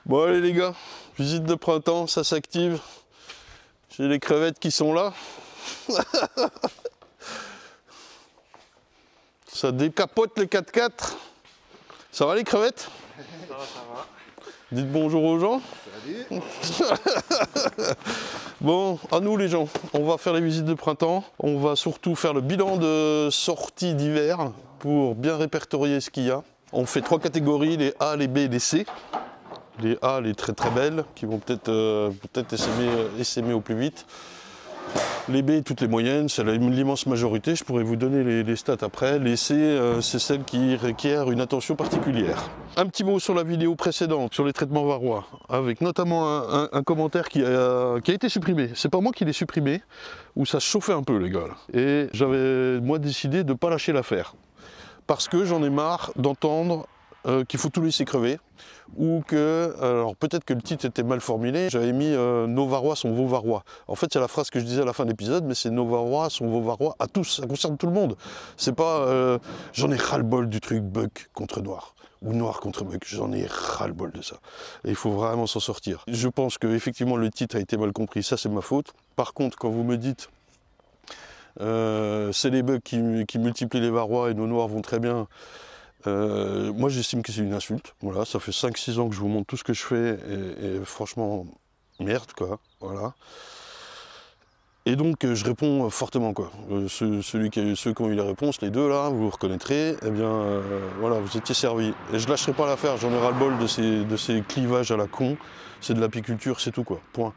Bon allez les gars, visite de printemps, ça s'active. J'ai les crevettes qui sont là. Ça décapote les 4x4. Ça va les crevettes? Ça va. Dites bonjour aux gens. Salut. Bon, à nous les gens, on va faire les visites de printemps. On va surtout faire le bilan de sortie d'hiver pour bien répertorier ce qu'il y a. On fait 3 catégories, les A, les B et les C. Les A, les très très belles, qui vont peut-être essaimer au plus vite. Les B, toutes les moyennes, c'est l'immense majorité. Je pourrais vous donner les stats après. Les C, c'est celles qui requièrent une attention particulière. Un petit mot sur la vidéo précédente, sur les traitements varrois, avec notamment un commentaire qui a été supprimé. C'est pas moi qui l'ai supprimé, où ça se chauffait un peu les gars. Là. Et j'avais moi décidé de ne pas lâcher l'affaire. Parce que j'en ai marre d'entendre qu'il faut tout laisser crever, ou que, alors peut-être que le titre était mal formulé, j'avais mis nos varrois sont vos varrois. En fait c'est la phrase que je disais à la fin de l'épisode, mais c'est nos varrois sont vos varrois à tous, ça concerne tout le monde. C'est pas, j'en ai ras-le-bol du truc buck contre noir, ou noir contre buck, j'en ai ras-le-bol de ça. Et il faut vraiment s'en sortir. Je pense que effectivement le titre a été mal compris, ça c'est ma faute. Par contre quand vous me dites c'est les bucks qui multiplient les varrois et nos noirs vont très bien. Moi j'estime que c'est une insulte, voilà, ça fait 5-6 ans que je vous montre tout ce que je fais et franchement, merde quoi, voilà. Et donc je réponds fortement quoi, ceux qui ont eu les réponses, les deux là, vous reconnaîtrez, eh bien voilà, vous étiez servis. Et je lâcherai pas l'affaire, j'en ai ras le bol de ces clivages à la con, c'est de l'apiculture, c'est tout quoi, point.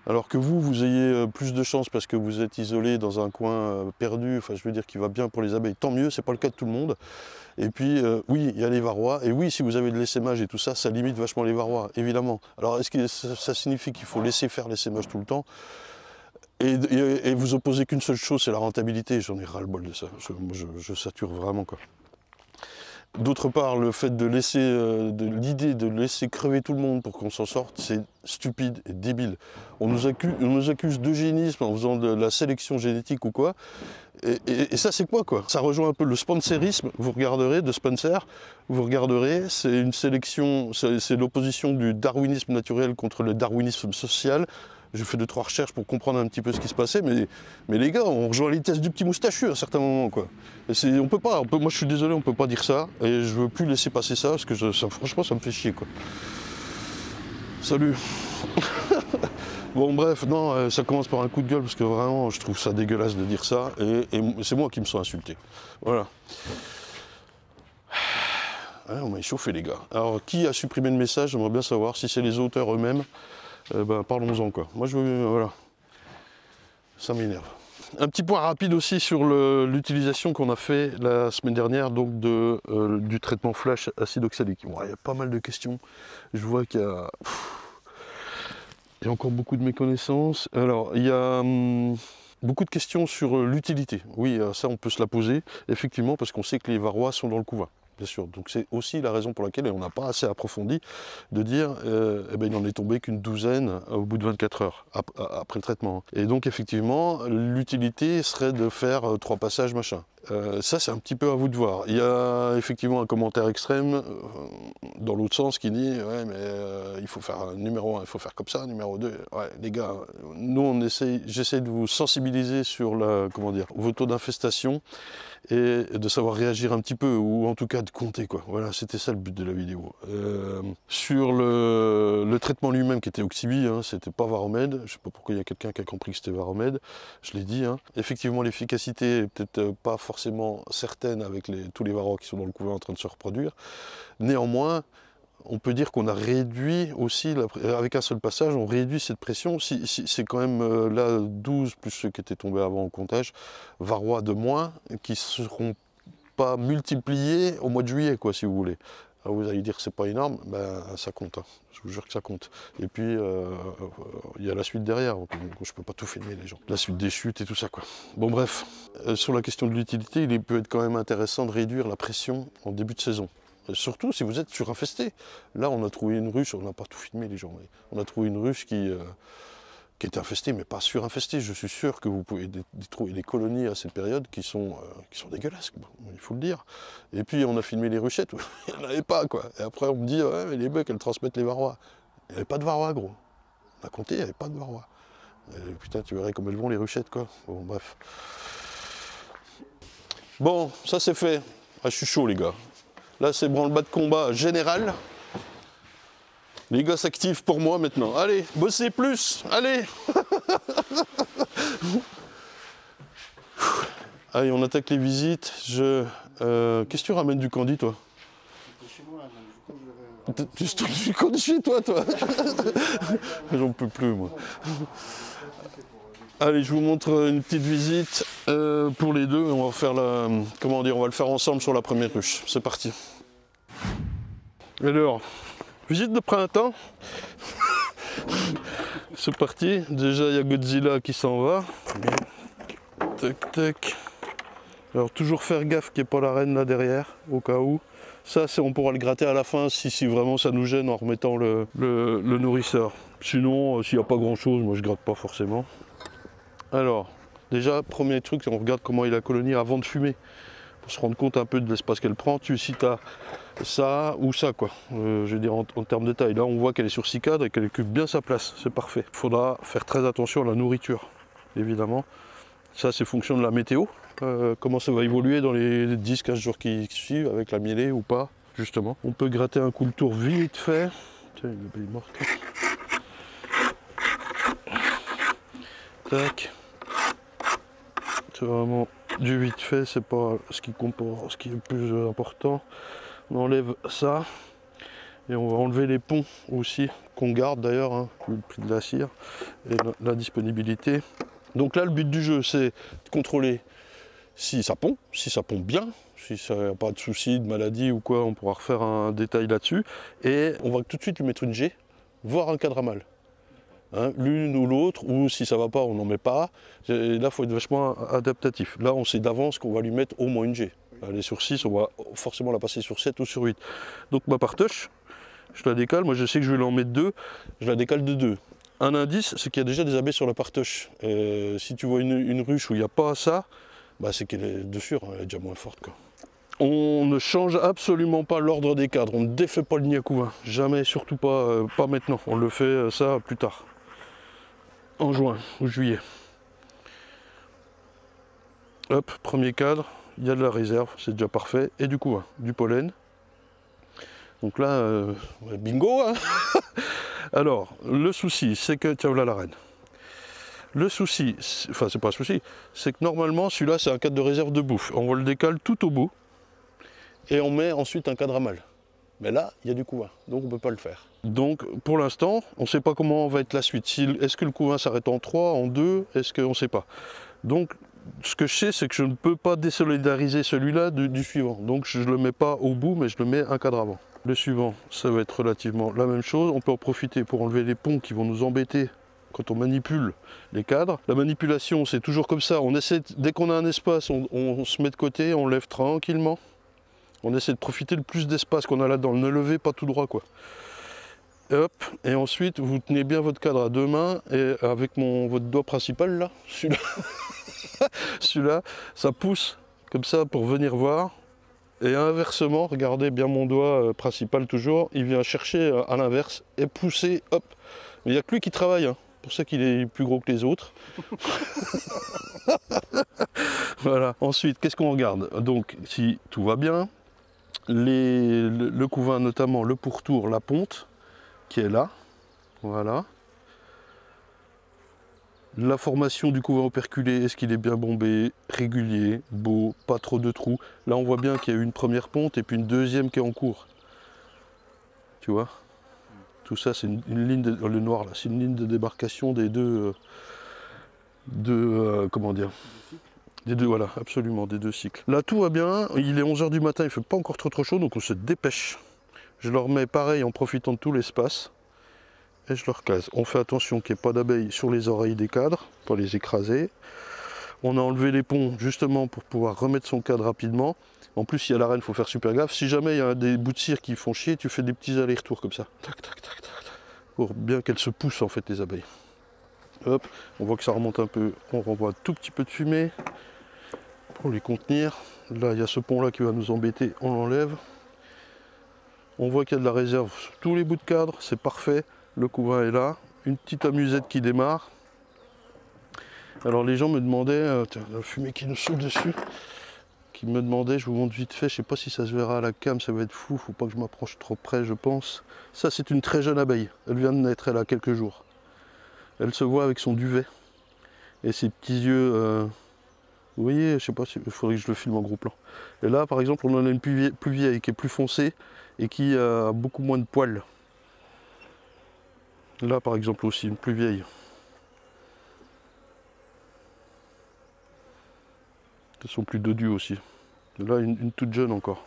Alors que vous ayez plus de chance parce que vous êtes isolé dans un coin perdu, enfin je veux dire qui va bien pour les abeilles, tant mieux, c'est pas le cas de tout le monde. Et puis oui, il y a les varrois, et oui, si vous avez de l'essaimage et tout ça, ça limite vachement les varrois, évidemment. Alors est-ce que ça signifie qu'il faut laisser faire l'essaimage tout le temps et vous opposez qu'une seule chose, c'est la rentabilité? J'en ai ras-le-bol de ça, je sature vraiment quoi. D'autre part, le fait de laisser, l'idée de laisser crever tout le monde pour qu'on s'en sorte, c'est stupide et débile. On nous accuse d'eugénisme en faisant de la sélection génétique ou quoi. Et ça, c'est quoi? Ça rejoint un peu le spencerisme, vous regarderez, de Spencer, vous regarderez, c'est une sélection, c'est l'opposition du darwinisme naturel contre le darwinisme social. J'ai fait 2-3 recherches pour comprendre un petit peu ce qui se passait, mais les gars, on rejoint les thèses du petit moustachu à un certain moment, quoi. Et on peut pas, moi je suis désolé, on peut pas dire ça, et je veux plus laisser passer ça, parce que franchement, ça me fait chier, quoi. Salut. Bon bref, non, ça commence par un coup de gueule, parce que vraiment, je trouve ça dégueulasse de dire ça, et c'est moi qui me sens insulté. Voilà. Ouais, on m'a échauffé, les gars. Alors, qui a supprimé le message? J'aimerais bien savoir si c'est les auteurs eux-mêmes. Parlons-en quoi. Moi je veux, voilà, ça m'énerve. Un petit point rapide aussi sur l'utilisation qu'on a fait la semaine dernière donc du traitement flash acide oxalique. Bon, il y a pas mal de questions. Je vois qu'il y a encore beaucoup de méconnaissances. Alors il y a beaucoup de questions sur l'utilité. Oui, ça on peut se la poser effectivement parce qu'on sait que les varrois sont dans le couvain. Bien sûr, donc c'est aussi la raison pour laquelle, et on n'a pas assez approfondi, de dire eh ben, il n'en est tombé qu'une douzaine au bout de 24 heures après le traitement. Et donc effectivement, l'utilité serait de faire 3 passages machin. Ça c'est un petit peu à vous de voir. Il y a effectivement un commentaire extrême dans l'autre sens qui dit ouais mais il faut faire un numéro 1, il faut faire comme ça, numéro 2. Ouais les gars, nous j'essaie de vous sensibiliser sur vos taux d'infestation et de savoir réagir un petit peu, ou en tout cas de compter quoi. Voilà, c'était ça le but de la vidéo. Sur le traitement lui-même qui était Oxybi, hein, c'était pas Varromed, je sais pas pourquoi il y a quelqu'un qui a compris que c'était Varromed, je l'ai dit, hein. Effectivement l'efficacité est peut-être pas forcément certaine avec tous les varrois qui sont dans le couvain en train de se reproduire, néanmoins, on peut dire qu'on a réduit aussi, avec un seul passage, on réduit cette pression. C'est quand même là 12 plus ceux qui étaient tombés avant au comptage, varrois de moins, qui ne seront pas multipliés au mois de juillet, quoi, si vous voulez. Alors vous allez dire que c'est pas énorme, ben ça compte, hein. Je vous jure que ça compte. Et puis il y a la suite derrière, donc je peux pas tout filmer les gens. La suite des chutes et tout ça quoi. Bon bref, sur la question de l'utilité, il peut être quand même intéressant de réduire la pression en début de saison. Surtout si vous êtes surinfesté. Là, on a trouvé une ruche, on n'a pas tout filmé les gens, mais on a trouvé une ruche qui qui est infesté, mais pas surinfesté. Je suis sûr que vous pouvez trouver des colonies à cette période qui sont dégueulasses, quoi. Il faut le dire. Et puis on a filmé les ruchettes, il n'y en avait pas, quoi. Et après on me dit, ouais, mais les mecs, elles transmettent les varrois. Il n'y avait pas de varrois, gros. On a compté, il n'y avait pas de varrois. Et putain, tu verrais comme elles vont, les ruchettes, quoi. Bon, bref. Bon, ça c'est fait. Ah, je suis chaud, les gars. Là, c'est branle-bas de combat général. Les gars s'activent pour moi maintenant. Allez, bossez plus, allez. Allez, on attaque les visites. Qu'est-ce que tu ramènes du Candy, toi? Chez moi, donc, du coup, Tu stocks du Candy chez toi, toi. J'en peux plus, moi. Allez, je vous montre une petite visite pour les deux. On va faire comment dire, on va le faire ensemble sur la première ruche. C'est parti. Alors, visite de printemps. C'est parti. Déjà, il y a Godzilla qui s'en va. Tac, tac. Alors, toujours faire gaffe qu'il n'y ait pas la reine là derrière, au cas où. Ça, on pourra le gratter à la fin si vraiment ça nous gêne en remettant le nourrisseur. Sinon, s'il n'y a pas grand chose, moi je gratte pas forcément. Alors, déjà, premier truc, on regarde comment est la colonie avant de fumer. Pour se rendre compte un peu de l'espace qu'elle prend. Si tu as ça ou ça, quoi. Je veux dire, en termes de taille. Là, on voit qu'elle est sur 6 cadres et qu'elle occupe bien sa place. C'est parfait. Il faudra faire très attention à la nourriture, évidemment. Ça, c'est fonction de la météo. Comment ça va évoluer dans les 10-15 jours qui suivent, avec la mielée ou pas, justement. On peut gratter un coup le tour vite fait. Tiens, une abeille morte. Tac. C'est vraiment du vite fait, c'est pas ce qui comporte, ce qui est le plus important. On enlève ça et on va enlever les ponts aussi, qu'on garde d'ailleurs, hein, le prix de la cire et la disponibilité. Donc là, le but du jeu, c'est de contrôler si ça pond bien, si ça n'a pas de soucis, de maladie ou quoi, on pourra refaire un détail là-dessus. Et on va tout de suite lui mettre une G, voire un cadre à mâle. Hein, l'une ou l'autre, ou si ça va pas, on n'en met pas. Et là, il faut être vachement adaptatif. Là, on sait d'avance qu'on va lui mettre au moins une G. Elle est sur 6, on va forcément la passer sur 7 ou sur 8. Donc ma partouche, je la décale. Moi, je sais que je vais l'en mettre 2, je la décale de 2. Un indice, c'est qu'il y a déjà des abeilles sur la partouche. Si tu vois une ruche où il n'y a pas ça, bah, c'est qu'elle est de sûr, elle est déjà moins forte, quoi. On ne change absolument pas l'ordre des cadres, on ne défait pas le nid à couvain. Jamais, surtout pas, pas maintenant. On le fait ça plus tard. En juin ou juillet. Hop, premier cadre, il y a de la réserve, c'est déjà parfait. Et du coup, du pollen. Donc là, bingo, hein. Alors, le souci, c'est que, tiens, voilà la reine. Le souci, enfin c'est pas un souci, c'est que normalement, celui-là, c'est un cadre de réserve de bouffe. On le décale tout au bout. Et on met ensuite un cadre à mâle. Mais là, il y a du couvain, donc on ne peut pas le faire. Donc pour l'instant, on ne sait pas comment va être la suite. Est-ce que le couvain s'arrête en 3, en 2, est-ce qu'on ne sait pas. Donc ce que je sais, c'est que je ne peux pas désolidariser celui-là du suivant. Donc je ne le mets pas au bout, mais je le mets un cadre avant. Le suivant, ça va être relativement la même chose. On peut en profiter pour enlever les ponts qui vont nous embêter quand on manipule les cadres. La manipulation, c'est toujours comme ça. On essaie, dès qu'on a un espace, on se met de côté, on lève tranquillement. On essaie de profiter le plus d'espace qu'on a là-dedans. Ne levez pas tout droit, quoi. Et hop, et ensuite, vous tenez bien votre cadre à 2 mains, et avec votre doigt principal, là, celui-là, celui-là, ça pousse, comme ça, pour venir voir. Et inversement, regardez bien mon doigt principal toujours, il vient chercher à l'inverse, et pousser, hop. Mais il n'y a que lui qui travaille, hein. C'est pour ça qu'il est plus gros que les autres. Voilà. Ensuite, qu'est-ce qu'on regarde? Donc, si tout va bien, le couvain, notamment le pourtour, la ponte, qui est là, voilà. La formation du couvain operculé, est-ce qu'il est bien bombé, régulier, beau, pas trop de trous. Là, on voit bien qu'il y a eu une première ponte et puis une deuxième qui est en cours. Tu vois? Tout ça, c'est une ligne, le noir là, c'est une ligne de démarcation des deux, comment dire? Des deux, voilà, absolument, des deux cycles. Là, tout va bien, il est 11 h du matin, il ne fait pas encore trop chaud, donc on se dépêche. Je le remets pareil en profitant de tout l'espace. Et je le recase. On fait attention qu'il n'y ait pas d'abeilles sur les oreilles des cadres, pour les écraser. On a enlevé les ponts justement pour pouvoir remettre son cadre rapidement. En plus, il y a la reine, il faut faire super gaffe. Si jamais il y a des bouts de cire qui font chier, tu fais des petits allers-retours comme ça. Tac, tac, tac, tac, pour bien qu'elles se poussent en fait, les abeilles. Hop, on voit que ça remonte un peu, on renvoie un tout petit peu de fumée pour les contenir. Là, il y a ce pont là qui va nous embêter, on l'enlève. On voit qu'il y a de la réserve sur tous les bouts de cadre, c'est parfait. Le couvain est là, une petite amusette qui démarre. Alors les gens me demandaient, tiens, la fumée qui nous saute dessus, qui me demandait, je vous montre vite fait, je sais pas si ça se verra à la cam, ça va être flou, faut pas que je m'approche trop près je pense. Ça c'est une très jeune abeille, elle vient de naître, elle a quelques jours. Elle se voit avec son duvet et ses petits yeux, vous voyez, je sais pas, il faudrait que je le filme en gros plan. Et là par exemple on en a une plus vieille qui est plus foncée et qui a beaucoup moins de poils. Là par exemple aussi une plus vieille. Elles sont plus dodues aussi. Et là une toute jeune encore.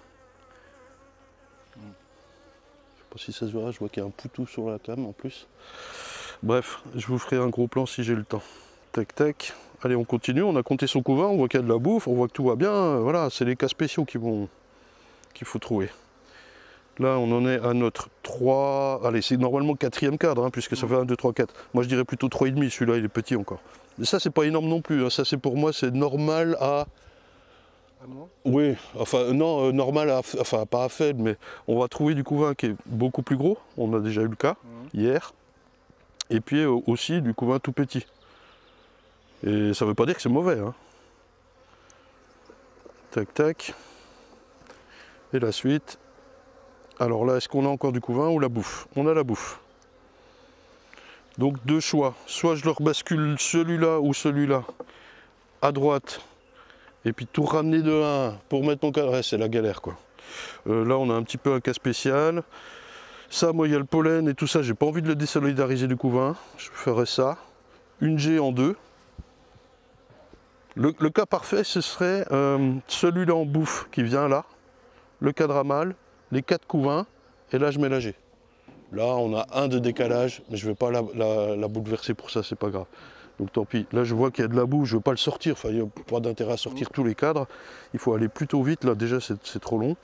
Je sais pas si ça se verra, je vois qu'il y a un poutou sur la cam en plus. Bref, je vous ferai un gros plan si j'ai le temps. Tac tac. Allez on continue, on a compté son couvain, on voit qu'il y a de la bouffe, on voit que tout va bien. Voilà, c'est les cas spéciaux qu'il faut trouver. Là on en est à notre 3. Allez, c'est normalement le 4e cadre, hein, puisque ça fait 1, 2, 3, 4. Moi je dirais plutôt 3,5, celui-là il est petit encore. Mais ça c'est pas énorme non plus, hein. Ça c'est pour moi c'est normal à. Oui, enfin non, normal, enfin pas à faible, mais on va trouver du couvain qui est beaucoup plus gros, on a déjà eu le cas hier, et puis aussi du couvain tout petit. Et ça veut pas dire que c'est mauvais. Hein. Tac tac. Et la suite. Alors là, est-ce qu'on a encore du couvain ou la bouffe? On a la bouffe. Donc deux choix, soit je leur bascule celui-là ou celui-là à droite. Et puis tout ramener de 1 pour mettre mon cadre, c'est la galère quoi. Là on a un petit peu un cas spécial. Ça, moi il y a le pollen et tout ça, j'ai pas envie de le désolidariser du couvain. Je ferai ça. Une G en 2. Le cas parfait ce serait celui-là en bouffe qui vient là, le cadre à mâle, les 4 couvains, et là je mets la G. Là on a un de décalage, mais je vais pas la bouleverser pour ça, c'est pas grave. Donc tant pis, là je vois qu'il y a de la boue, je ne veux pas le sortir, enfin il n'y a pas d'intérêt à sortir tous les cadres, il faut aller plutôt vite, là déjà c'est trop long.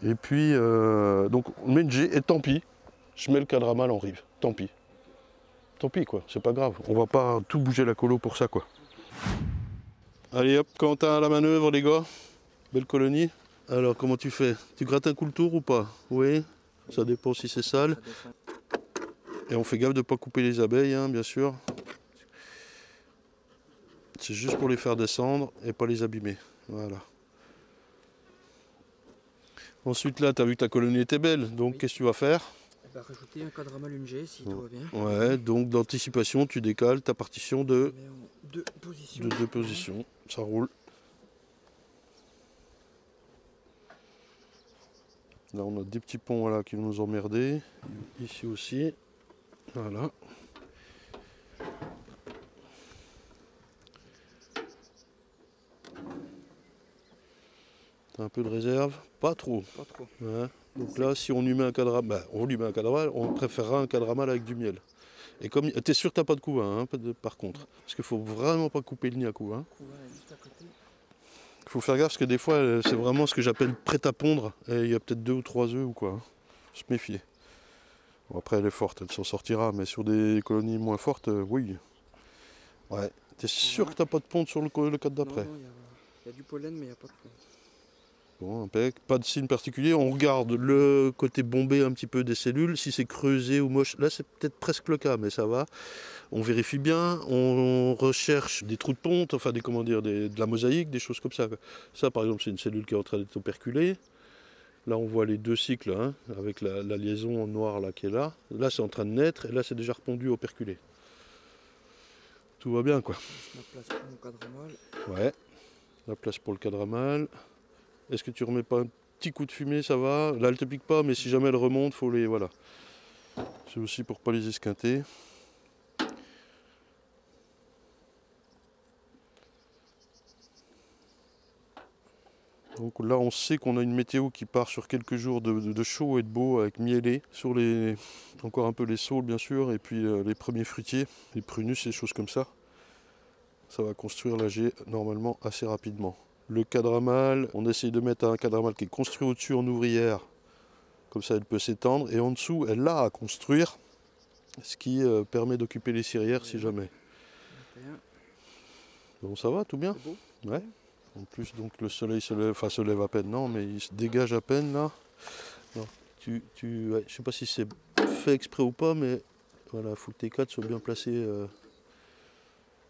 Et puis, donc on met une G et tant pis, je mets le cadre à mâle en rive, tant pis. Tant pis quoi, c'est pas grave, on va pas tout bouger la colo pour ça quoi. Allez hop, Quentin à la manœuvre les gars, belle colonie. Alors comment tu fais? Tu grattes un coup le tour ou pas? Oui, ça dépend si c'est sale. Et on fait gaffe de ne pas couper les abeilles, hein, bien sûr. C'est juste pour les faire descendre et pas les abîmer. Voilà. Ensuite là, tu as vu que ta colonie était belle, donc qu'est-ce que tu vas faire? Rajouter un cadre à mâle une G si tout va bien. Ouais, donc d'anticipation, tu décales ta partition de 2 positions. De 2 positions. Ça roule. Là, on a des petits ponts là, qui vont nous emmerder. Ici aussi. Voilà. Un peu de réserve, pas trop. Pas trop. Ouais. Donc là, si on lui met un cadre à mâle, on lui met un cadre à mâle, on préférera un cadre à mâle avec du miel. Et comme t'es sûr que t'as pas de couvain, hein, par contre, parce qu'il faut vraiment pas couper le nid à couvain. Il faut faire gaffe parce que des fois, c'est vraiment ce que j'appelle prêt à pondre. Et il y a peut-être 2 ou 3 œufs ou quoi. Hein. Se méfier. Bon, après, elle est forte, elle s'en sortira, mais sur des colonies moins fortes, oui. Ouais. T'es sûr que t'as pas de ponte sur le cadre d'après? Il y a du pollen, mais il n'y a pas de ponte. Bon, impec. Pas de signe particulier. On regarde le côté bombé un petit peu des cellules. Si c'est creusé ou moche, là c'est peut-être presque le cas, mais ça va. On vérifie bien. On recherche des trous de ponte, enfin de la mosaïque, des choses comme ça. Ça, par exemple, c'est une cellule qui est en train d'être operculée. Là, on voit les 2 cycles, hein, avec la liaison en noir là qui est là. Là, c'est en train de naître et là, c'est déjà repondu, operculé. Tout va bien, quoi. La place pour mon cadre à mâle. Ouais. La place pour le cadre à mâle. Est-ce que tu remets pas un petit coup de fumée, ça va? Là, elle te pique pas, mais si jamais elle remonte, faut les... Voilà. C'est aussi pour pas les esquinter. Donc là, on sait qu'on a une météo qui part sur quelques jours de chaud et de beau avec mielé. Sur les... Encore un peu les saules, bien sûr, et puis les premiers fruitiers, les prunus, et des choses comme ça. Ça va construire la G normalement assez rapidement. Le cadre à mâle, on essaye de mettre un cadre à mâle qui est construit au-dessus en ouvrière. Comme ça, elle peut s'étendre. Et en dessous, elle a à construire, ce qui permet d'occuper les cirières si jamais. rien. Bon, ça va, tout bien? C'est beau. Ouais. En plus, donc le soleil se lève à peine, non, mais il se dégage à peine là. Non, ouais, je sais pas si c'est fait exprès ou pas, mais voilà, il faut que tes cadres soient bien placés.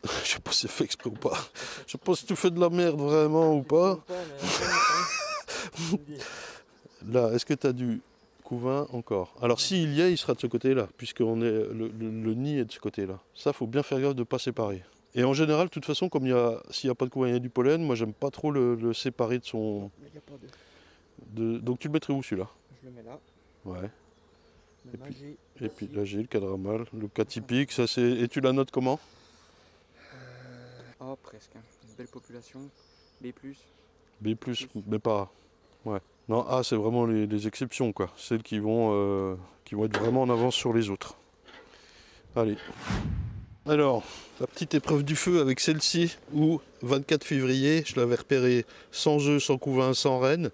Je sais pas si c'est fait exprès ou pas. Je sais pas si tu fais de la merde vraiment ou pas. Là, est-ce que tu as du couvain encore? Alors s'il y a, il sera de ce côté-là, puisque le nid est de ce côté-là. Ça, faut bien faire gaffe de ne pas séparer. Et en général, de toute façon, comme s'il n'y a pas de couvain, il y a du pollen, moi j'aime pas trop le séparer de son... Mais il n'y a pas de... Donc tu le mettrais où celui-là? Je le mets là. Ouais. Le Et puis là j'ai le cadramal, le cas typique, ça c'est. Et tu la notes comment? Oh presque, hein. Une belle population. B+. B+, mais pas A. Ouais. Non, A c'est vraiment les exceptions quoi. Celles qui vont être vraiment en avance sur les autres. Allez. Alors, la petite épreuve du feu avec celle-ci, où 24 février, je l'avais repérée sans œufs, sans couvain, sans reine,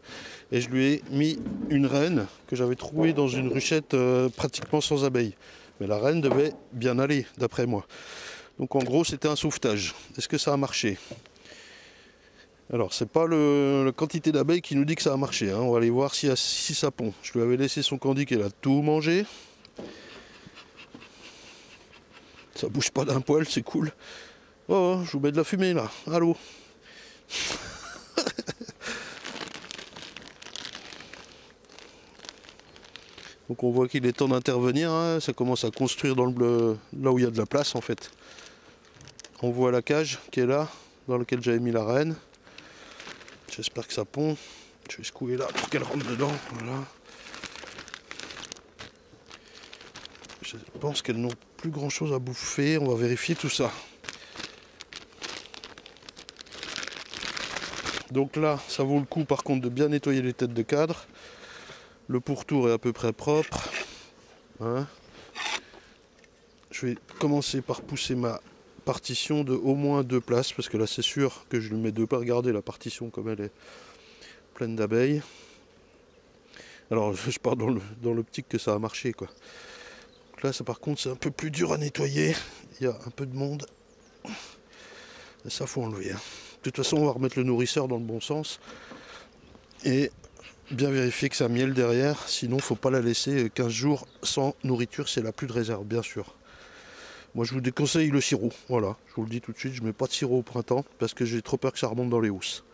et je lui ai mis une reine que j'avais trouvée dans une ruchette pratiquement sans abeilles. Mais la reine devait bien aller, d'après moi. Donc en gros, c'était un sauvetage. Est-ce que ça a marché? Alors, c'est pas la quantité d'abeilles qui nous dit que ça a marché, hein. On va aller voir si ça pond. Je lui avais laissé son candy qu'elle a tout mangé. Ça bouge pas d'un poil, c'est cool. Oh, je vous mets de la fumée là. Allô. Donc on voit qu'il est temps d'intervenir, hein. Ça commence à construire là où il y a de la place en fait. On voit la cage qui est là, dans laquelle j'avais mis la reine. J'espère que ça pond. Je vais secouer là pour qu'elle rentre dedans. Voilà. Je pense qu'elles n'ont plus grand chose à bouffer. On va vérifier tout ça. Donc là, ça vaut le coup par contre de bien nettoyer les têtes de cadre. Le pourtour est à peu près propre. Hein. Je vais commencer par pousser ma partition de au moins 2 places, parce que là c'est sûr que je lui mets 2 pas. Regardez la partition comme elle est pleine d'abeilles. Alors je pars dans l'optique que ça a marché quoi. Donc là ça par contre c'est un peu plus dur à nettoyer. Il y a un peu de monde. Et ça faut enlever. Hein. De toute façon on va remettre le nourrisseur dans le bon sens. Et bien vérifier que ça miel derrière, sinon faut pas la laisser 15 jours sans nourriture si elle a plus de réserve, bien sûr. Moi je vous déconseille le sirop, voilà, je vous le dis tout de suite, je mets pas de sirop au printemps parce que j'ai trop peur que ça remonte dans les housses.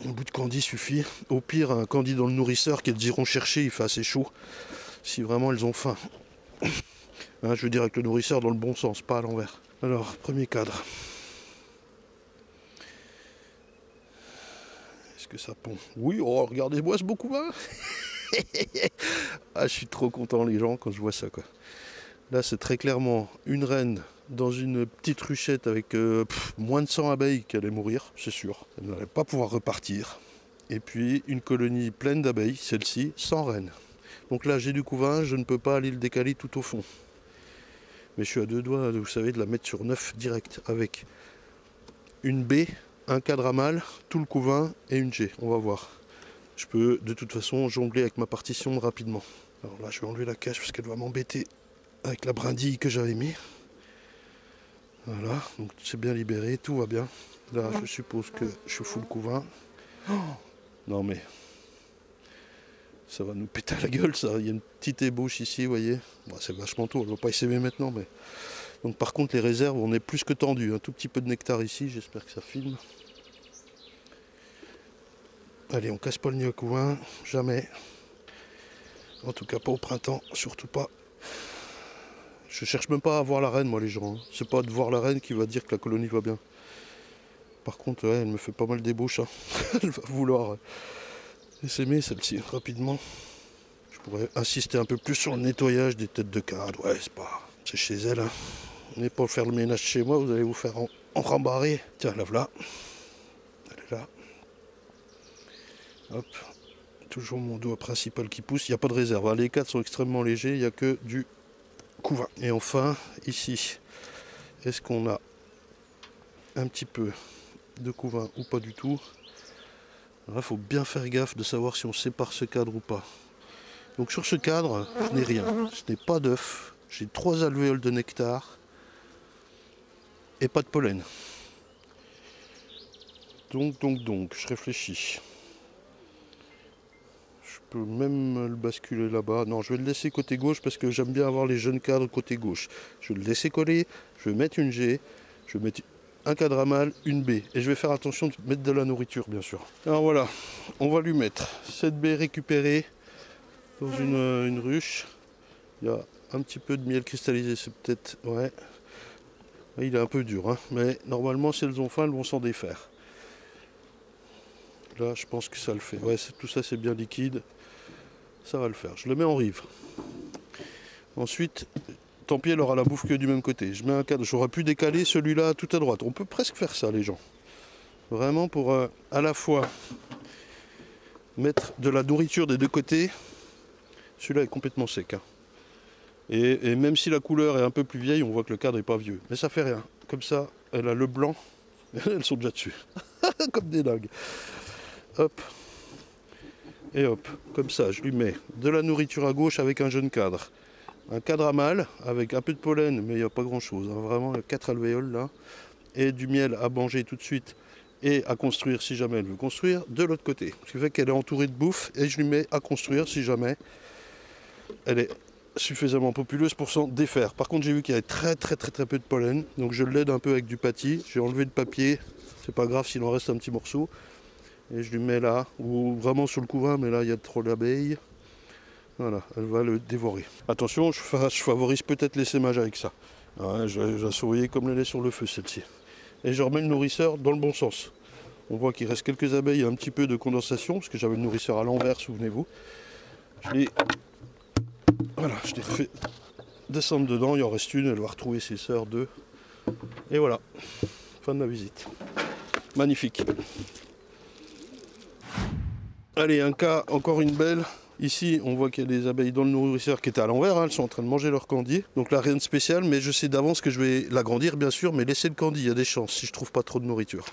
Un bout de candy suffit, au pire un candy dans le nourrisseur qu'elles iront chercher, il fait assez chaud, si vraiment elles ont faim. Hein, je veux dire avec le nourrisseur dans le bon sens, pas à l'envers. Alors, premier cadre. Que ça pond. Oui, oh, regardez-moi ce beau couvain. Ah, je suis trop content les gens quand je vois ça quoi. Là c'est très clairement une reine dans une petite ruchette avec moins de 100 abeilles qui allait mourir, c'est sûr. Elle n'allait pas pouvoir repartir. Et puis une colonie pleine d'abeilles, celle-ci, sans reine. Donc là j'ai du couvain, je ne peux pas aller le décaler tout au fond. Mais je suis à 2 doigts, vous savez, de la mettre sur 9 direct avec une baie, un cadre à mâle, tout le couvain et une G. On va voir. Je peux de toute façon jongler avec ma partition rapidement. Alors là je vais enlever la cage parce qu'elle va m'embêter avec la brindille que j'avais mis. Voilà, donc c'est bien libéré, tout va bien. Là je suppose que je fous le couvain. Oh non mais ça va nous péter à la gueule ça. Il y a une petite ébauche ici, vous voyez. Bon, c'est vachement tôt, elle ne va pas y s'aimer maintenant. Mais... Donc par contre les réserves, on est plus que tendu. Un tout petit peu de nectar ici, j'espère que ça filme. Allez, on casse pas le nid au couvain, jamais. En tout cas pas au printemps, surtout pas. Je cherche même pas à voir la reine moi les gens. Hein. C'est pas de voir la reine qui va dire que la colonie va bien. Par contre, ouais, elle me fait pas mal d'ébauches. Hein. Elle va vouloir s'aimer celle-ci rapidement. Je pourrais insister un peu plus sur le nettoyage des têtes de cadre. Ouais, c'est chez elle. Hein. On n'est pas faire le ménage chez moi, vous allez vous faire en rembarrer. Tiens, la voilà. Elle est là. Hop. Toujours mon doigt principal qui pousse. Il n'y a pas de réserve. Hein. Les cadres sont extrêmement légers, il n'y a que du couvain. Et enfin, ici, est-ce qu'on a un petit peu de couvain ou pas du tout? Là, il faut bien faire gaffe de savoir si on sépare ce cadre ou pas. Donc sur ce cadre, je n'ai rien. Je n'ai pas d'œuf. J'ai 3 alvéoles de nectar. et pas de pollen. Donc, je réfléchis. Je peux même le basculer là-bas. Non, je vais le laisser côté gauche parce que j'aime bien avoir les jeunes cadres côté gauche. Je vais le laisser coller, je vais mettre une G, je vais mettre un cadre à mâle, une B. Et je vais faire attention de mettre de la nourriture, bien sûr. Alors voilà, on va lui mettre cette baie récupérée dans une ruche. Il y a un petit peu de miel cristallisé, c'est peut-être... Ouais. Il est un peu dur, hein, mais normalement, si elles ont faim, elles vont s'en défaire. Là, je pense que ça le fait. Ouais, tout ça, c'est bien liquide. Ça va le faire. Je le mets en rive. Ensuite, tant pis, elle aura la bouffe que du même côté. Je mets un cadre. J'aurais pu décaler celui-là tout à droite. On peut presque faire ça, les gens. Vraiment pour à la fois mettre de la nourriture des deux côtés. Celui-là est complètement sec, hein. Et même si la couleur est un peu plus vieille, on voit que le cadre n'est pas vieux. Mais ça fait rien. Comme ça, elle a le blanc. Elles sont déjà dessus. Comme des dingues. Hop. Et hop. Comme ça, je lui mets de la nourriture à gauche avec un jeune cadre. Un cadre à mâle avec un peu de pollen, mais il n'y a pas grand-chose. Hein. Vraiment, il y a 4 alvéoles là. Et du miel à manger tout de suite et à construire si jamais elle veut construire de l'autre côté. Ce qui fait qu'elle est entourée de bouffe et je lui mets à construire si jamais elle est suffisamment populeuse pour s'en défaire. Par contre, j'ai vu qu'il y avait très peu de pollen, donc je l'aide un peu avec du pâtis. J'ai enlevé le papier, c'est pas grave s'il en reste un petit morceau. Et je lui mets là, ou vraiment sur le couvain, mais là il y a trop d'abeilles. Voilà, elle va le dévorer. Attention, je favorise peut-être l'essaimage avec ça. Ouais, je la surveiller comme elle est sur le feu celle-ci. Et je remets le nourrisseur dans le bon sens. On voit qu'il reste quelques abeilles et un petit peu de condensation, parce que j'avais le nourrisseur à l'envers, souvenez-vous. Je l'ai fait descendre dedans, il en reste une, elle va retrouver ses sœurs, 2. Et voilà, fin de ma visite. Magnifique. Allez, un cas, encore une belle. Ici, on voit qu'il y a des abeilles dans le nourrisseur qui étaient à l'envers, hein, elles sont en train de manger leur candy. Donc là, rien de spécial, mais je sais d'avance que je vais l'agrandir, bien sûr, mais laisser le candy, il y a des chances, si je trouve pas trop de nourriture.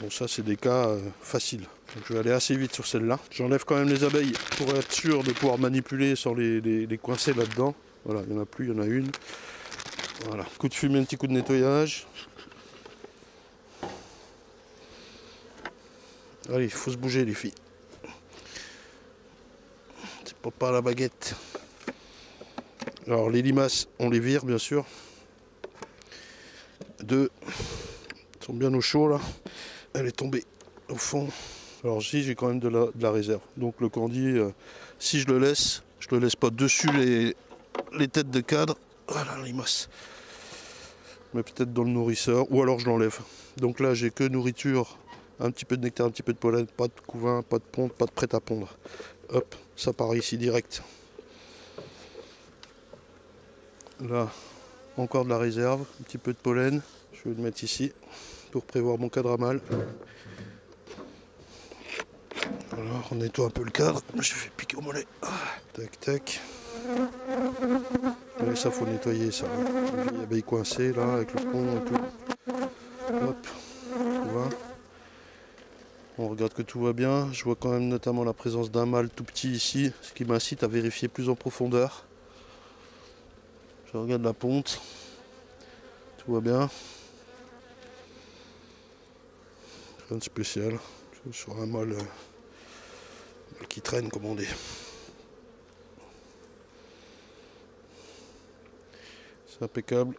Bon, ça, c'est des cas faciles. Donc je vais aller assez vite sur celle-là. J'enlève quand même les abeilles pour être sûr de pouvoir manipuler sans les coincer là-dedans. Voilà, il n'y en a plus, il y en a une. Voilà, coup de fumée, un petit coup de nettoyage. Allez, il faut se bouger les filles. C'est pas à la baguette. Alors les limaces, on les vire bien sûr. 2 sont bien au chaud là. Elle est tombée au fond. Alors ici j'ai quand même de la réserve. Donc le candy, si je le laisse pas dessus les têtes de cadre. Voilà la limace. Mais peut-être dans le nourrisseur, ou alors je l'enlève. Donc là j'ai que nourriture, un petit peu de nectar, un petit peu de pollen, pas de couvain, pas de ponte, pas de prêt à pondre. Hop, ça part ici direct. Là, encore de la réserve, un petit peu de pollen. Je vais le mettre ici pour prévoir mon cadre à mâle. Alors, on nettoie un peu le cadre. J'ai fait piquer au mollet. Tac, tac. Et ça, faut nettoyer ça. Il y a abeille coincée là, avec le pont et tout. Hop, on va. On regarde que tout va bien. Je vois quand même notamment la présence d'un mâle tout petit ici, ce qui m'incite à vérifier plus en profondeur. Je regarde la ponte. Tout va bien. Rien de spécial. Sur un mâle qui traîne, comme on dit. C'est impeccable.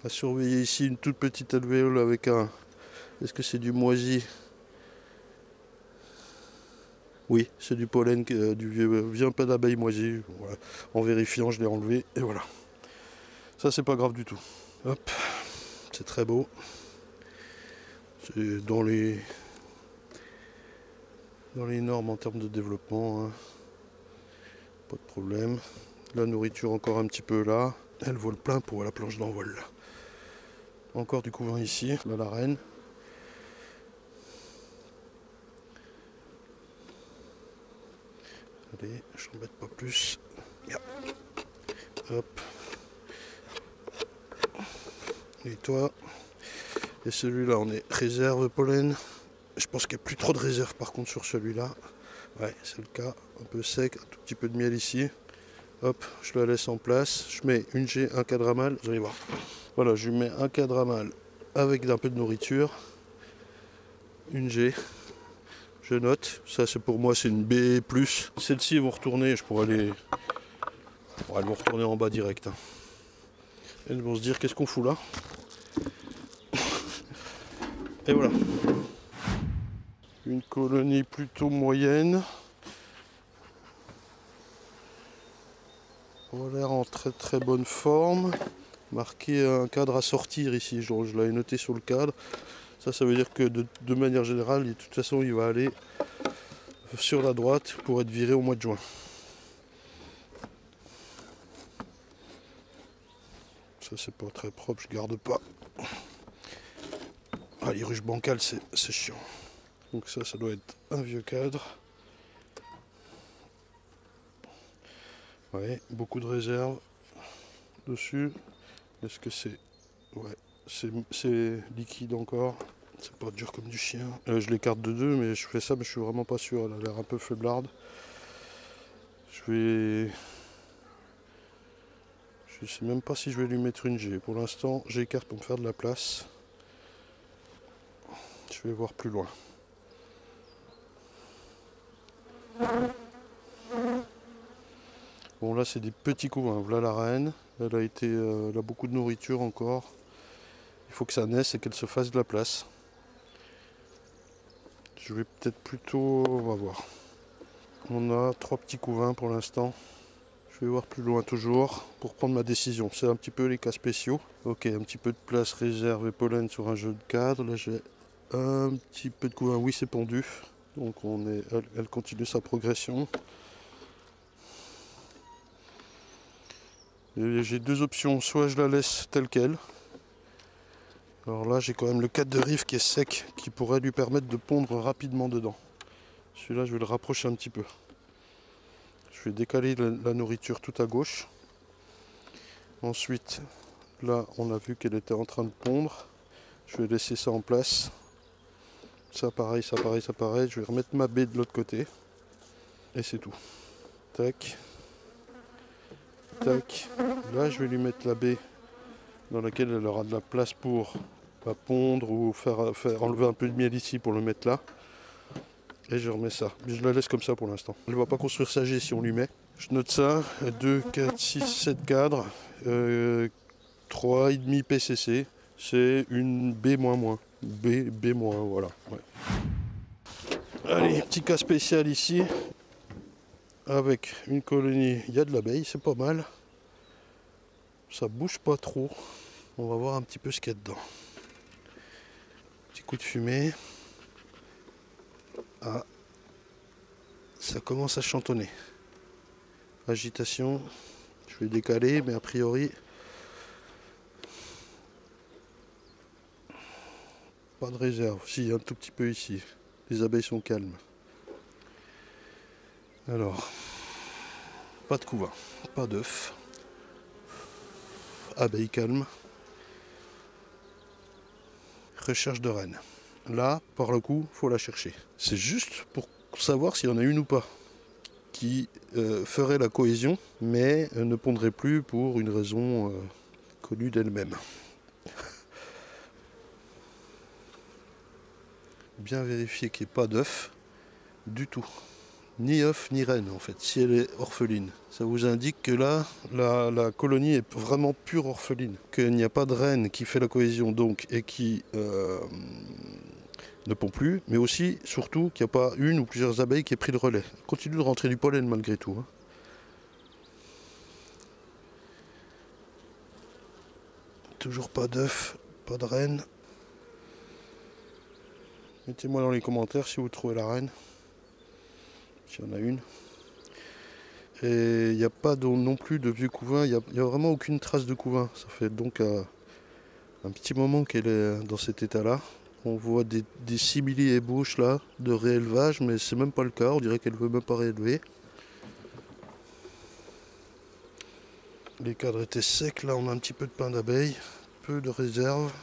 À surveiller ici une toute petite alvéole avec un... Est-ce que c'est du moisi? Oui, c'est du pollen, vient pas d'abeilles moisies. Voilà. En vérifiant, je l'ai enlevé et voilà. Ça, c'est pas grave du tout. Hop, c'est très beau. C'est dans les normes en termes de développement. Hein. Pas de problème. La nourriture encore un petit peu là. Elle vole plein pour la planche d'envol. Encore du couvain ici, là la reine. Allez, je n'embête pas plus. Yeah. Hop. Et toi. Et celui-là, on est réserve pollen. Je pense qu'il n'y a plus trop de réserve par contre sur celui-là. Ouais, c'est le cas. Un peu sec, un tout petit peu de miel ici. Hop, je la laisse en place. Je mets une G, un cadre à mâle. Vous allez voir. Voilà, je lui mets un cadre à mâle avec un peu de nourriture. Une G. Je note. Ça, c'est pour moi, c'est une B+. Celles-ci vont retourner. Je pourrais les... Bon, elles vont retourner en bas direct. Hein. Elles vont se dire, qu'est-ce qu'on fout là? Et voilà. Une colonie plutôt moyenne. On a l'air en très très bonne forme. Marqué un cadre à sortir ici, je l'avais noté sur le cadre. Ça veut dire que de manière générale, de toute façon, il va aller sur la droite pour être viré au mois de juin. Ça, c'est pas très propre, je garde pas. Ah, les ruches bancales, c'est chiant. Donc ça doit être un vieux cadre. Ouais, beaucoup de réserve dessus. Est-ce que c'est... Ouais, c'est liquide encore. C'est pas dur comme du chien. Je l'écarte de 2, mais je fais ça, mais je suis vraiment pas sûr. Elle a l'air un peu faiblarde. Je sais même pas si je vais lui mettre une G. Pour l'instant, j'écarte pour me faire de la place. Je vais voir plus loin. Bon, là, c'est des petits couvains. Voilà la reine. Elle a beaucoup de nourriture encore. Il faut que ça naisse et qu'elle se fasse de la place. Je vais peut-être plutôt... On va voir. On a 3 petits couvains pour l'instant. Je vais voir plus loin toujours pour prendre ma décision. C'est un petit peu les cas spéciaux. Ok, un petit peu de place réserve et pollen sur un jeu de cadre. Là, j'ai un petit peu de couvain. Oui, c'est pondu. Donc elle continue sa progression. J'ai 2 options. Soit je la laisse telle qu'elle. Alors là, j'ai quand même le cadre de rive qui est sec, qui pourrait lui permettre de pondre rapidement dedans. Celui-là, je vais le rapprocher un petit peu. Je vais décaler la nourriture tout à gauche. Ensuite, là, on a vu qu'elle était en train de pondre. Je vais laisser ça en place. Ça pareil, ça pareil, ça pareil. Je vais remettre ma baie de l'autre côté. Et c'est tout. Tac. Tac. Là, je vais lui mettre la baie dans laquelle elle aura de la place pour pondre ou faire enlever un peu de miel ici pour le mettre là. Et je remets ça. Je la laisse comme ça pour l'instant. Elle ne va pas construire sa G si on lui met. Je note ça. 2, 4, 6, 7 cadres. 3,5 PCC. C'est une B-. B-, voilà. Ouais. Allez, petit cas spécial ici. Avec une colonie, il y a de l'abeille, c'est pas mal. Ça bouge pas trop. On va voir un petit peu ce qu'il y a dedans. Petit coup de fumée. Ah, ça commence à chantonner. Agitation. Je vais décaler, mais a priori, pas de réserve. Si, un tout petit peu ici. Les abeilles sont calmes. Alors, pas de couvain, pas d'œufs. Abeilles calmes. Recherche de reine. Là, par le coup, faut la chercher. C'est juste pour savoir s'il y en a une ou pas qui ferait la cohésion, mais ne pondrait plus pour une raison connue d'elle-même. Bien vérifier qu'il n'y ait pas d'œuf du tout. Ni œuf ni reine en fait, si elle est orpheline. Ça vous indique que là, la colonie est vraiment pure orpheline. Qu'il n'y a pas de reine qui fait la cohésion donc et qui ne pond plus, mais aussi, surtout, qu'il n'y a pas une ou plusieurs abeilles qui aient pris le relais. Continue de rentrer du pollen malgré tout. Hein. Toujours pas d'œuf, pas de reine. Mettez-moi dans les commentaires si vous trouvez la reine. S'il y en a une. Et il n'y a pas non plus de vieux couvain, il n'y a vraiment aucune trace de couvain. Ça fait donc un petit moment qu'elle est dans cet état-là. On voit des simili-ébauches là de réélevage, mais c'est même pas le cas, on dirait qu'elle ne veut même pas réélever. Les cadres étaient secs, là on a un petit peu de pain d'abeille, peu de réserve.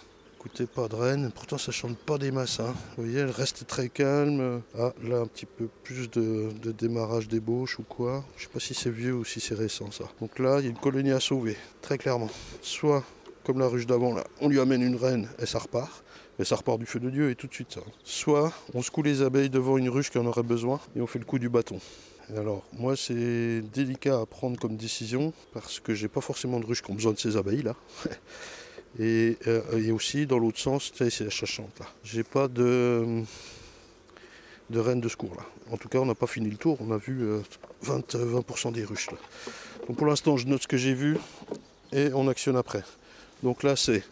Écoutez, pas de reine, pourtant ça chante pas des masses, hein. Vous voyez, elle reste très calme. Ah, là un petit peu plus de démarrage d'ébauche ou quoi. Je sais pas si c'est vieux ou si c'est récent ça. Donc là, il y a une colonie à sauver, très clairement. Soit, comme la ruche d'avant là, on lui amène une reine et ça repart. Mais ça repart du feu de Dieu et tout de suite ça. Soit, on secoue les abeilles devant une ruche qui en aurait besoin et on fait le coup du bâton. Et alors, moi c'est délicat à prendre comme décision parce que j'ai pas forcément de ruches qui ont besoin de ces abeilles là. Et aussi dans l'autre sens, c'est la chachante là. J'ai pas de reine de secours là. En tout cas, on n'a pas fini le tour, on a vu 20% des ruches là. Donc pour l'instant, je note ce que j'ai vu et on actionne après. Donc là, c'est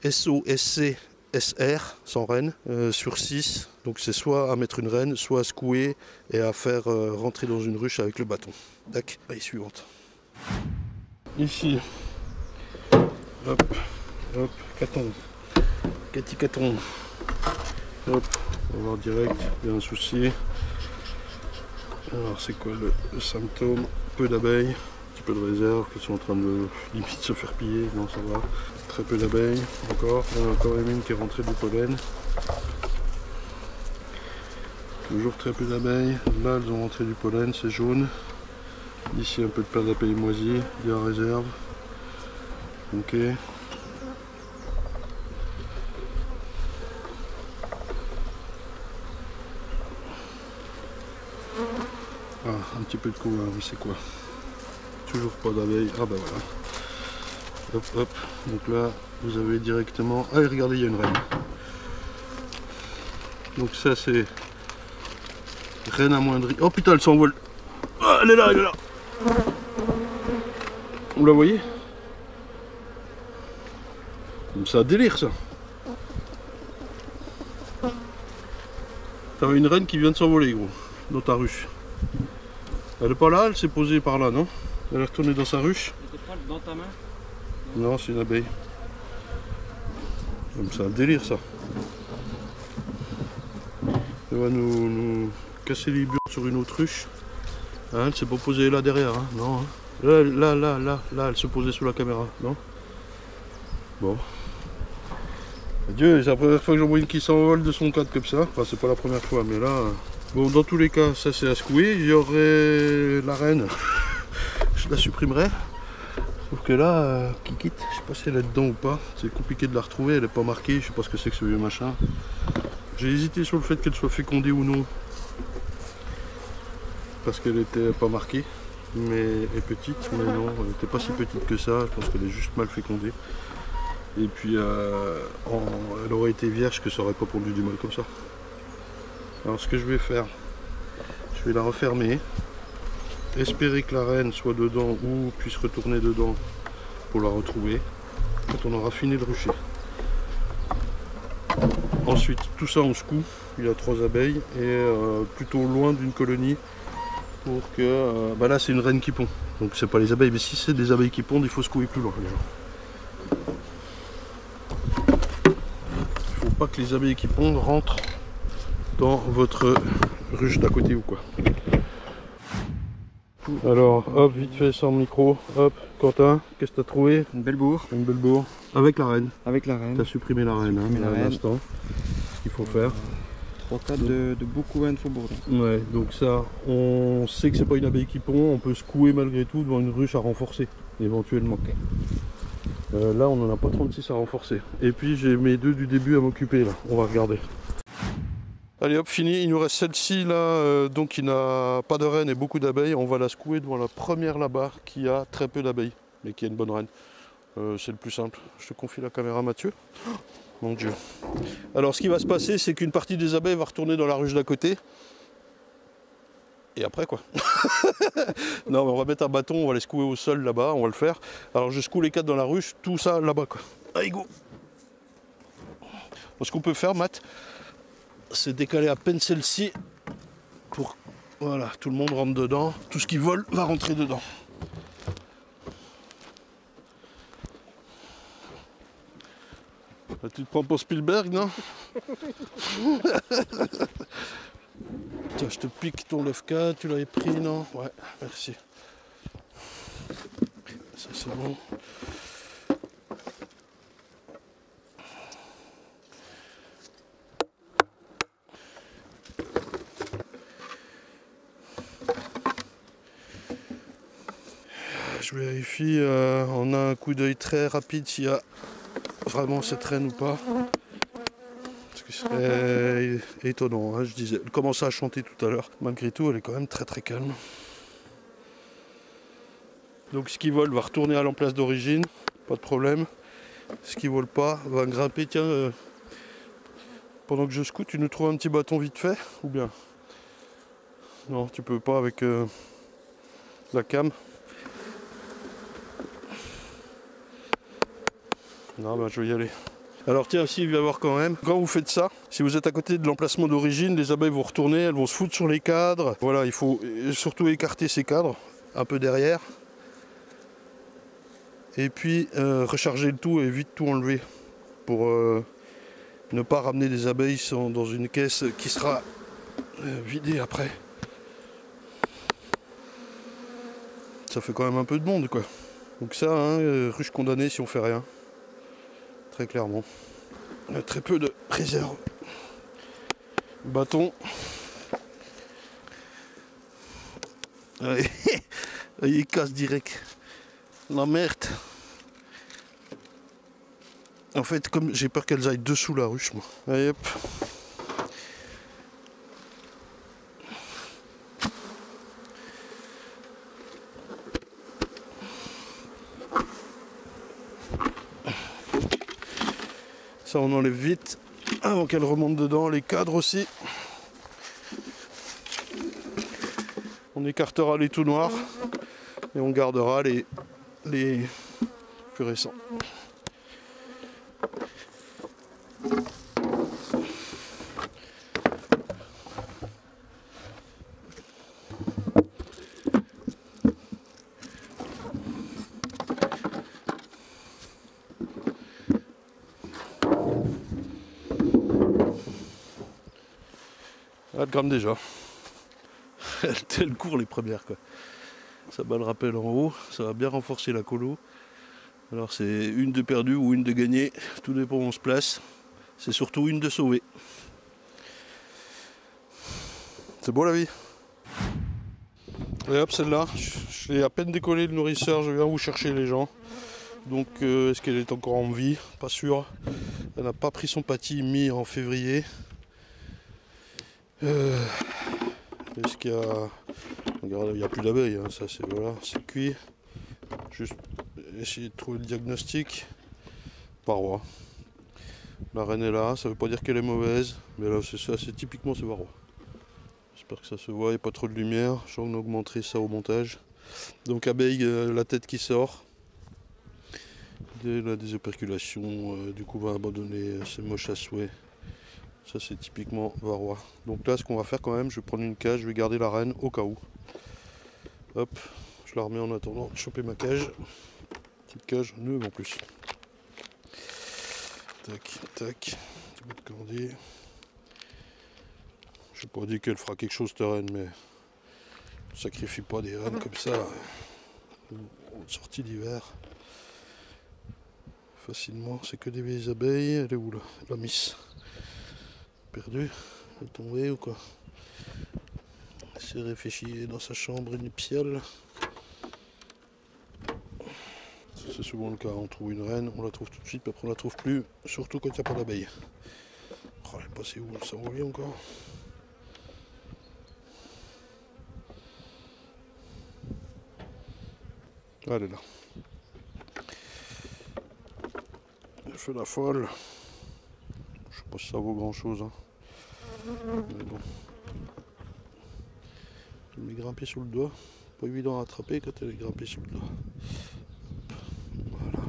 SOSC SR sans reine sur 6. Donc c'est soit à mettre une reine, soit à secouer et à faire rentrer dans une ruche avec le bâton. Tac, allez, suivante. Ici, hop. Hop, caton. Cathy caton. Hop, on va voir direct, il y a un souci. Alors c'est quoi le symptôme? Peu d'abeilles, un petit peu de réserve qui sont en train de limite se faire piller, non ça va. Très peu d'abeilles, encore. Il y en a encore une qui est rentrée du pollen. Toujours très peu d'abeilles. Là elles ont rentré du pollen, c'est jaune. Ici un peu de pain d'abeilles moisies, il y a réserve. Ok. Ah, un petit peu de couvain, mais c'est quoi? Toujours pas d'abeilles. Ah bah voilà. Hop, hop. Donc là, vous avez directement... Ah, et regardez, il y a une reine. Donc ça, c'est... Reine amoindrie. Oh putain, elle s'envole. Ah, elle est là, elle est là. Vous la voyez? C'est un délire, ça. T'avais une reine qui vient de s'envoler, gros, dans ta ruche. Elle est pas là, elle s'est posée par là, non? Elle est retournée dans sa ruche. C'était pas dans ta main? Non, c'est une abeille. C'est un délire, ça. Elle va nous casser les burnes sur une autre ruche. Hein, elle s'est pas posée là derrière, hein? Non. Hein. Là, elle se posait sous la caméra, non? Bon. Adieu, c'est la première fois que j'en vois une qui s'envole de son cadre comme ça. Enfin, c'est pas la première fois, mais là... Bon, dans tous les cas, ça c'est à secouer. Il y aurait la reine. Je la supprimerai. Sauf que là, Kikit, je sais pas si elle est dedans ou pas. C'est compliqué de la retrouver, elle est pas marquée. Je sais pas ce que c'est que ce vieux machin. J'ai hésité sur le fait qu'elle soit fécondée ou non. Parce qu'elle était pas marquée. Mais elle est petite, mais non, elle n'était pas si petite que ça. Je pense qu'elle est juste mal fécondée. Et puis elle aurait été vierge que ça aurait pas pondu du mal comme ça. Alors ce que je vais faire, je vais la refermer, espérer que la reine soit dedans ou puisse retourner dedans pour la retrouver quand on aura fini le rucher. Ensuite tout ça on secoue, il y a 3 abeilles et plutôt loin d'une colonie pour que... bah là c'est une reine qui pond, donc c'est pas les abeilles, mais si c'est des abeilles qui pondent il faut secouer plus loin. Il faut pas que les abeilles qui pondent rentrent dans votre ruche d'à côté ou quoi. Alors hop, vite fait sans micro, hop, Quentin, qu'est-ce que t'as trouvé? Une belle bourre. Une belle bourre. Avec la reine. Avec la reine. T'as supprimé la reine, la à reine. l'instant. Ce qu'il faut faire. 3 de beaucoup de faux bourdon. Ouais, donc ça, on sait que c'est pas une abeille qui pond, on peut secouer malgré tout devant une ruche à renforcer, éventuellement. Là, on en a pas 36 à renforcer. Et puis j'ai mes 2 du début à m'occuper là, on va regarder. Allez hop, fini, il nous reste celle-ci là, donc qui n'a pas de reine et beaucoup d'abeilles. On va la secouer devant la première là-bas qui a très peu d'abeilles, mais qui a une bonne reine. C'est le plus simple. Je te confie la caméra, Mathieu. Oh, mon Dieu. Alors ce qui va se passer, c'est qu'une partie des abeilles va retourner dans la ruche d'à côté. Et après quoi? Non mais on va mettre un bâton, on va les secouer au sol là-bas, on va le faire. Alors je secoue les 4 dans la ruche, tout ça là-bas quoi. Allez go! Ce qu'on peut faire, Matt, c'est décaler à peine celle-ci pour... Voilà, tout le monde rentre dedans. Tout ce qui vole va rentrer dedans. Là, tu te prends pour Spielberg, non? Tiens, je te pique ton lefka, tu l'avais pris, non? Ouais, merci. Ça c'est bon. Je vérifie en un coup d'œil très rapide s'il y a vraiment cette reine ou pas. Ce qui serait étonnant, hein, je disais. Elle commençait à chanter tout à l'heure. Malgré tout, elle est quand même très très calme. Donc ce qui vole va retourner à l'emplacement d'origine, pas de problème. Ce qui vole pas va grimper. Tiens, pendant que je scoute, tu nous trouves un petit bâton vite fait ou bien? Non, tu peux pas avec la cam. Non, ben je vais y aller. Alors tiens, si il va y avoir quand même, quand vous faites ça, si vous êtes à côté de l'emplacement d'origine, les abeilles vont retourner, elles vont se foutre sur les cadres. Voilà, il faut surtout écarter ces cadres, un peu derrière. Et puis recharger le tout et vite tout enlever pour ne pas ramener des abeilles dans une caisse qui sera vidée après. Ça fait quand même un peu de monde quoi. Donc ça, hein, ruche condamnée si on fait rien. Très clairement. Il y a très peu de réserve. Bâton. Ouais. Il casse direct. La merde. En fait, comme j'ai peur qu'elles aillent dessous la ruche, moi. Allez hop. Ça, on enlève vite avant qu'elle remonte dedans. Les cadres aussi. On écartera les tout noirs et on gardera les plus récents. Elle grimpe déjà. Elle court les premières quoi. Ça bat le rappel en haut, ça va bien renforcer la colo. Alors c'est une de perdue ou une de gagnée, tout dépend où on se place. C'est surtout une de sauvée. C'est beau la vie. Et hop, celle-là, je l'ai à peine décollé le nourrisseur, je viens vous chercher les gens. Donc est-ce qu'elle est encore en vie? Pas sûr. Elle n'a pas pris son pâtis mis en février. Est-ce qu'il y a... Regarde, il n'y a plus d'abeilles, hein. Ça c'est voilà, c'est cuit. Juste essayer de trouver le diagnostic. Varroa. La reine est là, ça veut pas dire qu'elle est mauvaise, mais là c'est ça, c'est typiquement ce varroa. J'espère que ça se voit, il n'y a pas trop de lumière, j'en augmenterai ça au montage. Donc abeille, la tête qui sort. La désoperculation, du coup va abandonner, c'est moche à souhait. Ça c'est typiquement varroa. Donc là ce qu'on va faire quand même, je vais prendre une cage, je vais garder la reine au cas où. Hop, je la remets en attendant de choper ma cage. Petite cage neuve en plus. Tac, tac, tout de candy. Je n'ai pas dit qu'elle fera quelque chose de reine, mais ne sacrifie pas des reines comme ça en sortie d'hiver. Facilement, c'est que des vieilles abeilles. Elle est où là? La miss. Perdue? Elle est tombée ou quoi? Elle s'est réfléchie dans sa chambre nuptiale. C'est souvent le cas, on trouve une reine, on la trouve tout de suite, puis après on la trouve plus, surtout quand il n'y a pas d'abeilles. Oh, elle est passée où? Elle s'envolait encore. Ah, elle est là. Elle fait la folle. Je sais pas si ça vaut grand chose. Hein. Mais bon. Elle met grimpée sur le doigt. Pas évident à attraper quand elle est grimpée sur le doigt. Voilà.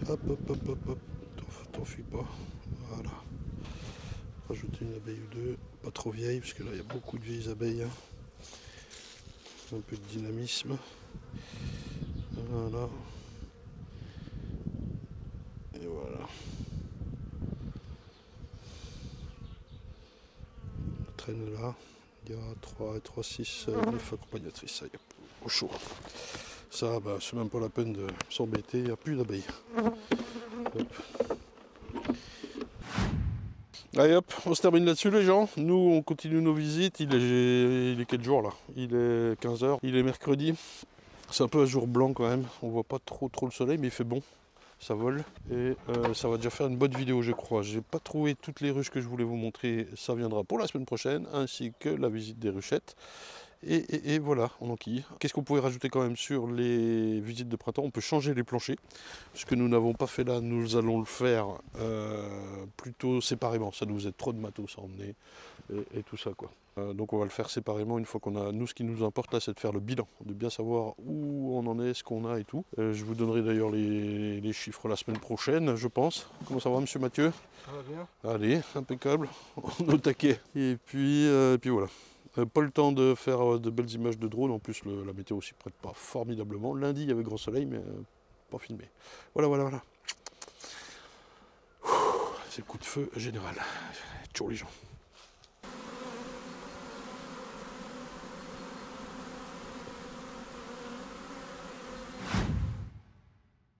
Hop, hop, hop, hop, hop. T'enfuis pas. Voilà. Rajouter une abeille ou deux. Pas trop vieille, parce que là il y a beaucoup de vieilles abeilles. Hein. Un peu de dynamisme. Voilà. Et voilà. La traîne est là. Il y a 3, 6, 9 accompagnatrices. Ça, il y a au chaud. Ça, bah, c'est même pas la peine de s'embêter. Il n'y a plus d'abeilles. Allez hop, on se termine là-dessus les gens. Nous on continue nos visites. Il est quel jour là? Il est 15 h. Il est mercredi. C'est un peu à jour blanc quand même. On voit pas trop le soleil mais il fait bon. Ça vole. Et ça va déjà faire une bonne vidéo je crois. J'ai pas trouvé toutes les ruches que je voulais vous montrer. Ça viendra pour la semaine prochaine. Ainsi que la visite des ruchettes. Et voilà, on enquille. Qu'est-ce qu'on pourrait rajouter quand même sur les visites de printemps? On peut changer les planchers. Ce que nous n'avons pas fait là, nous allons le faire plutôt séparément. Ça nous aide trop de matos à emmener et tout ça quoi. Donc on va le faire séparément une fois qu'on a... Nous ce qui nous importe là c'est de faire le bilan, de bien savoir où on en est, ce qu'on a et tout. Je vous donnerai d'ailleurs les chiffres la semaine prochaine je pense. Comment ça va monsieur Mathieu? Ça va bien. Allez, impeccable, on est au taquet. Et puis voilà. Pas le temps de faire de belles images de drone, en plus la météo s'y prête pas formidablement. Lundi il y avait grand soleil mais pas filmé. Voilà. C'est le coup de feu général. Ciao les gens.